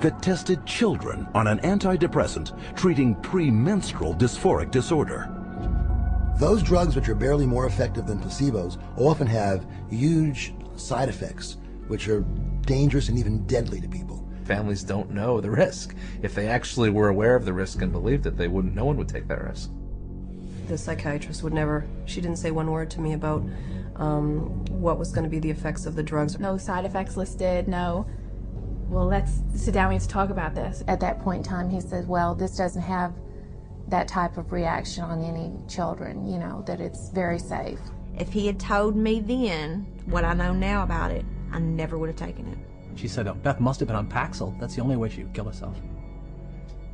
that tested children on an antidepressant treating premenstrual dysphoric disorder. Those drugs, which are barely more effective than placebos, often have huge side effects, which are dangerous and even deadly to people. Families don't know the risk. If they actually were aware of the risk and believed it, no one would take that risk. The psychiatrist would never, she didn't say one word to me about what was going to be the effects of the drugs. No side effects listed, no, well, let's sit down, we have to talk about this. At that point in time, he said, well, this doesn't have that type of reaction on any children, you know, that it's very safe. If he had told me then what I know now about it, I never would have taken it. She said, oh, Beth must have been on Paxil. That's the only way she would kill herself.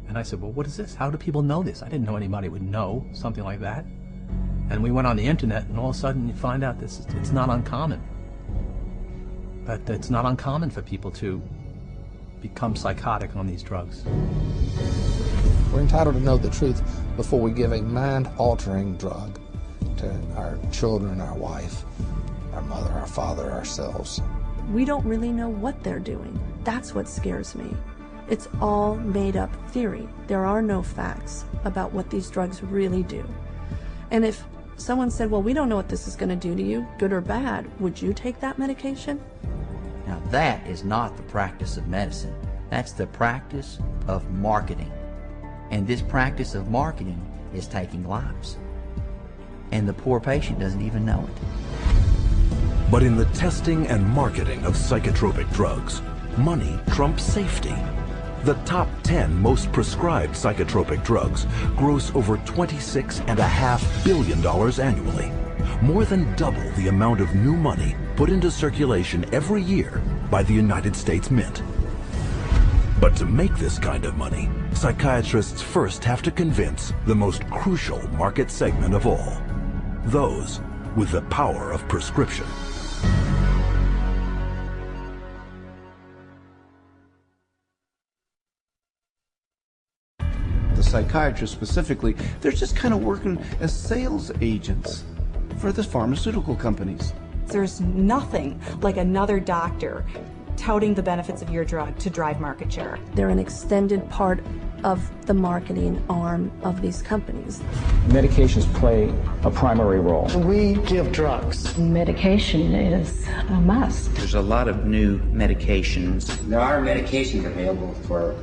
And I said, well, what is this? How do people know this? I didn't know anybody would know something like that. And we went on the internet, and all of a sudden you find out it's not uncommon. But it's not uncommon for people to become psychotic on these drugs. We're entitled to know the truth before we give a mind-altering drug to our children, our wife, our mother, our father, ourselves. We don't really know what they're doing. That's what scares me. It's all made-up theory. There are no facts about what these drugs really do. And if someone said, well, we don't know what this is going to do to you, good or bad, would you take that medication? Now that is not the practice of medicine. That's the practice of marketing. And this practice of marketing is taking lives. And the poor patient doesn't even know it. But in the testing and marketing of psychotropic drugs, money trumps safety. The top 10 most prescribed psychotropic drugs gross over $26.5 billion annually, more than double the amount of new money put into circulation every year by the United States Mint. But to make this kind of money, psychiatrists first have to convince the most crucial market segment of all, those with the power of prescription. The psychiatrists specifically, they're just kind of working as sales agents for the pharmaceutical companies. There's nothing like another doctor touting the benefits of your drug to drive market share. They're an extended part of the marketing arm of these companies. Medications play a primary role. We give drugs. Medication is a must. There's a lot of new medications. There are medications available for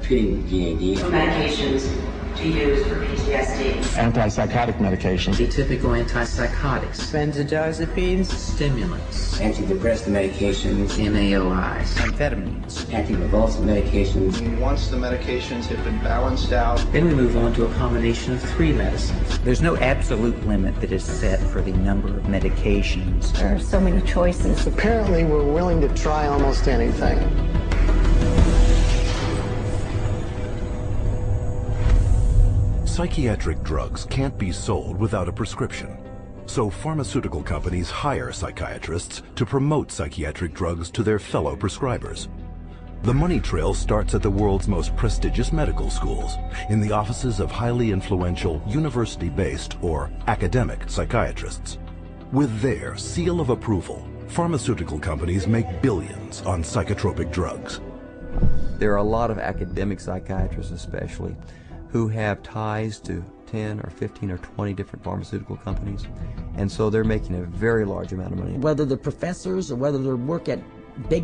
treating GAD. Medications to use for PTSD. Antipsychotic medications. Atypical antipsychotics. Benzodiazepines. Stimulants. Antidepressant medications. MAOIs. Amphetamines. Anticonvulsant medications. Once the medications have been balanced out, then we move on to a combination of 3 medicines. There's no absolute limit that is set for the number of medications. There are so many choices. Apparently, we're willing to try almost anything. Psychiatric drugs can't be sold without a prescription. So pharmaceutical companies hire psychiatrists to promote psychiatric drugs to their fellow prescribers. The money trail starts at the world's most prestigious medical schools, in the offices of highly influential university-based or academic psychiatrists. With their seal of approval, pharmaceutical companies make billions on psychotropic drugs. There are a lot of academic psychiatrists especially who have ties to 10 or 15 or 20 different pharmaceutical companies, and so they're making a very large amount of money. Whether they're professors or whether they work at big,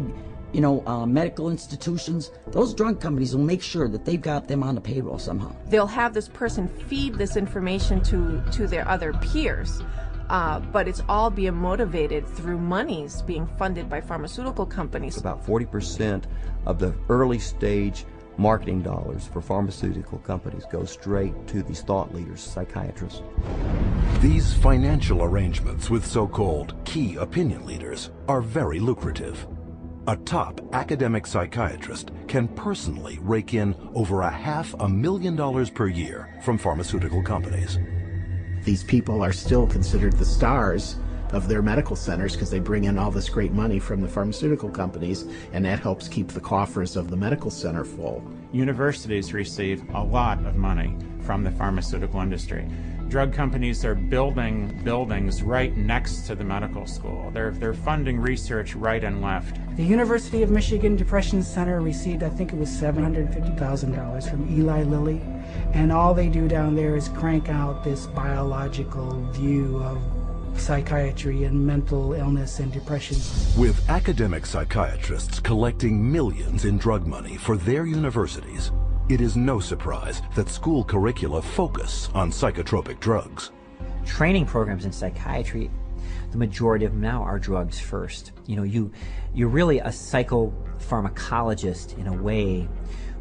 medical institutions, those drug companies will make sure that they've got them on the payroll somehow. They'll have this person feed this information to their other peers, but it's all being motivated through monies being funded by pharmaceutical companies. About 40% of the early stage marketing dollars for pharmaceutical companies go straight to these thought leaders, psychiatrists. These financial arrangements with so-called key opinion leaders are very lucrative. A top academic psychiatrist can personally rake in over $500,000 per year from pharmaceutical companies. These people are still considered the stars of their medical centers because they bring in all this great money from the pharmaceutical companies, and that helps keep the coffers of the medical center full. Universities receive a lot of money from the pharmaceutical industry. Drug companies are building buildings right next to the medical school. They're funding research right and left. The University of Michigan Depression Center received, I think it was $750,000 from Eli Lilly, and all they do down there is crank out this biological view of psychiatry and mental illness and depression. With academic psychiatrists collecting millions in drug money for their universities, it is no surprise that school curricula focus on psychotropic drugs. Training programs in psychiatry, the majority of them now are drugs first. You know, you're really a psychopharmacologist in a way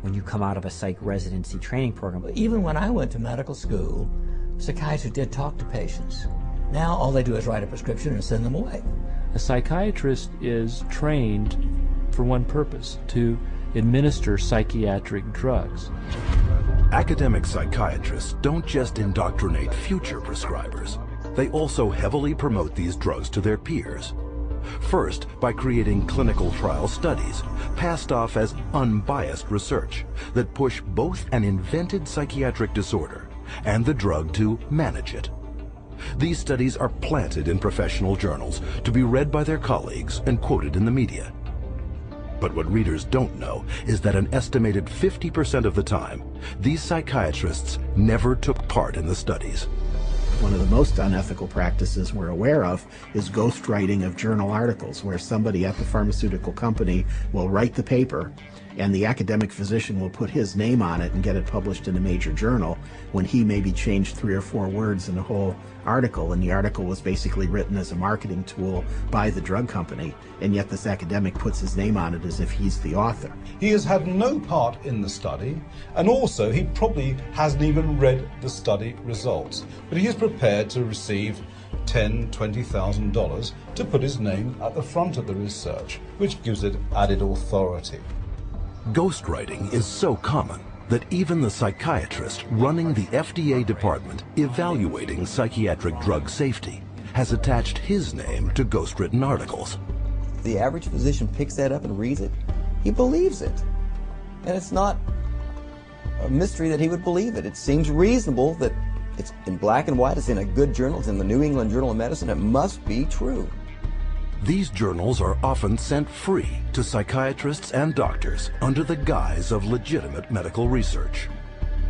when you come out of a psych residency training program. Even when I went to medical school, psychiatrists did talk to patients. Now all they do is write a prescription and send them away. A psychiatrist is trained for one purpose, to administer psychiatric drugs. Academic psychiatrists don't just indoctrinate future prescribers. They also heavily promote these drugs to their peers. First, by creating clinical trial studies, passed off as unbiased research that push both an invented psychiatric disorder and the drug to manage it. These studies are planted in professional journals to be read by their colleagues and quoted in the media. But what readers don't know is that an estimated 50% of the time, these psychiatrists never took part in the studies. One of the most unethical practices we're aware of is ghostwriting of journal articles, where somebody at the pharmaceutical company will write the paper and the academic physician will put his name on it and get it published in a major journal when he maybe changed 3 or 4 words in the whole article, and the article was basically written as a marketing tool by the drug company, and yet this academic puts his name on it as if he's the author. He has had no part in the study, and also he probably hasn't even read the study results, but he is prepared to receive $10,000, $20,000 to put his name at the front of the research, which gives it added authority. Ghostwriting is so common that even the psychiatrist running the FDA department evaluating psychiatric drug safety has attached his name to ghostwritten articles. The average physician picks that up and reads it. He believes it. And it's not a mystery that he would believe it. It seems reasonable that it's in black and white, it's in a good journal, it's in the New England Journal of Medicine, it must be true. These journals are often sent free to psychiatrists and doctors under the guise of legitimate medical research.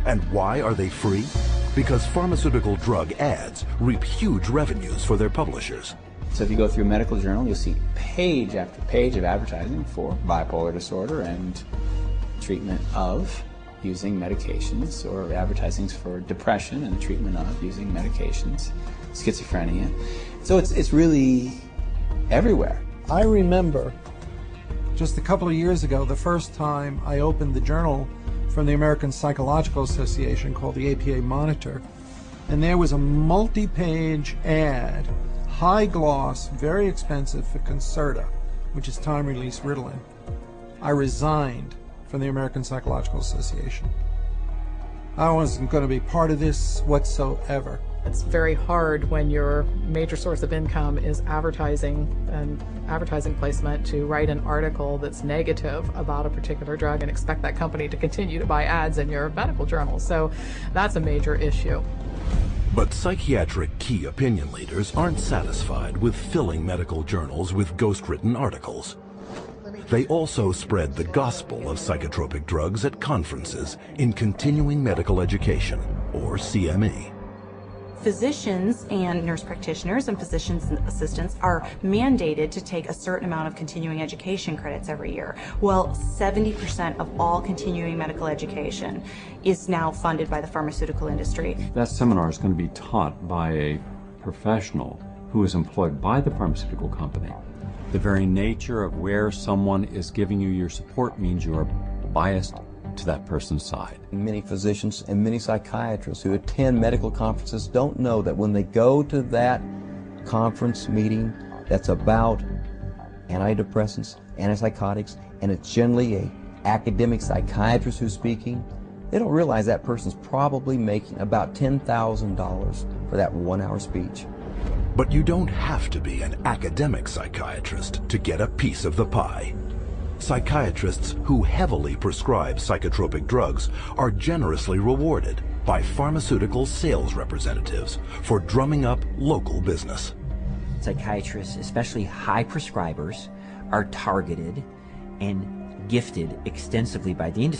And why are they free? Because pharmaceutical drug ads reap huge revenues for their publishers. So if you go through a medical journal, you'll see page after page of advertising for bipolar disorder and treatment of using medications, or advertisings for depression and treatment of using medications, schizophrenia. So it's really everywhere. I remember just a couple of years ago, the first time I opened the journal from the American Psychological Association called the APA Monitor, and there was a multi-page ad, high gloss, very expensive, for Concerta, which is time-release Ritalin. I resigned from the American Psychological Association. I wasn't going to be part of this whatsoever. It's very hard when your major source of income is advertising and advertising placement to write an article that's negative about a particular drug and expect that company to continue to buy ads in your medical journal. So that's a major issue. But psychiatric key opinion leaders aren't satisfied with filling medical journals with ghost-written articles. They also spread the gospel of psychotropic drugs at conferences in continuing medical education, or CME. Physicians and nurse practitioners and physicians assistants are mandated to take a certain amount of continuing education credits every year. Well, 70% of all continuing medical education is now funded by the pharmaceutical industry. That seminar is going to be taught by a professional who is employed by the pharmaceutical company. The very nature of where someone is giving you your support means you are biased to that person's side. Many physicians and many psychiatrists who attend medical conferences don't know that when they go to that conference meeting that's about antidepressants, antipsychotics, and it's generally an academic psychiatrist who's speaking, they don't realize that person's probably making about $10,000 for that 1-hour speech. But you don't have to be an academic psychiatrist to get a piece of the pie. Psychiatrists who heavily prescribe psychotropic drugs are generously rewarded by pharmaceutical sales representatives for drumming up local business. Psychiatrists, especially high prescribers, are targeted and gifted extensively by the industry.